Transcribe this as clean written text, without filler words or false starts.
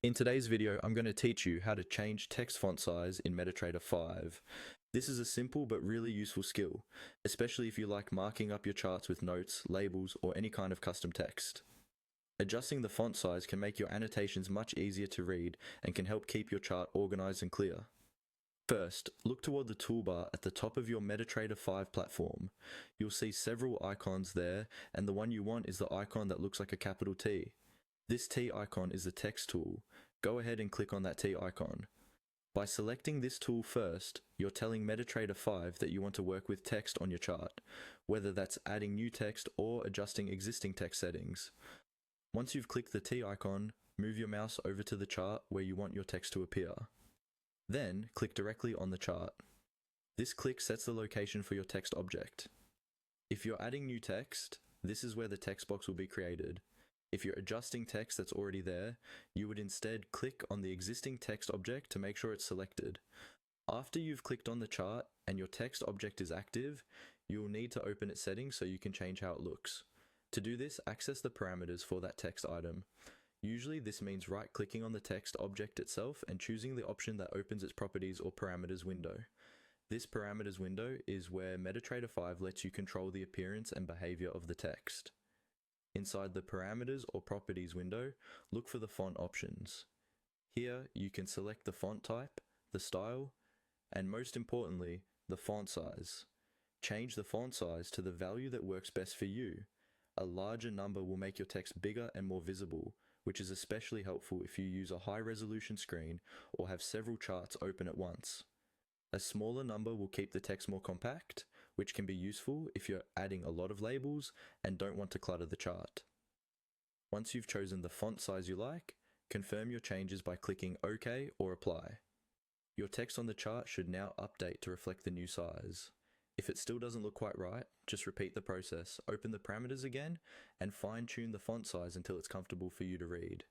In today's video, I'm going to teach you how to change text font size in MetaTrader 5. This is a simple but really useful skill, especially if you like marking up your charts with notes, labels, or any kind of custom text. Adjusting the font size can make your annotations much easier to read and can help keep your chart organized and clear. First, look toward the toolbar at the top of your MetaTrader 5 platform. You'll see several icons there, and the one you want is the icon that looks like a capital T. This T icon is the text tool. Go ahead and click on that T icon. By selecting this tool first, you're telling MetaTrader 5 that you want to work with text on your chart, whether that's adding new text or adjusting existing text settings. Once you've clicked the T icon, move your mouse over to the chart where you want your text to appear. Then, click directly on the chart. This click sets the location for your text object. If you're adding new text, this is where the text box will be created. If you're adjusting text that's already there, you would instead click on the existing text object to make sure it's selected. After you've clicked on the chart and your text object is active, you'll need to open its settings so you can change how it looks. To do this, access the parameters for that text item. Usually this means right-clicking on the text object itself and choosing the option that opens its properties or parameters window. This parameters window is where MetaTrader 5 lets you control the appearance and behavior of the text. Inside the parameters or properties window, look for the font options. Here you can select the font type, the style, and most importantly, the font size. Change the font size to the value that works best for you. A larger number will make your text bigger and more visible, which is especially helpful if you use a high-resolution screen or have several charts open at once. A smaller number will keep the text more compact, which can be useful if you're adding a lot of labels and don't want to clutter the chart. Once you've chosen the font size you like, confirm your changes by clicking OK or Apply. Your text on the chart should now update to reflect the new size. If it still doesn't look quite right, just repeat the process, open the parameters again, and fine-tune the font size until it's comfortable for you to read.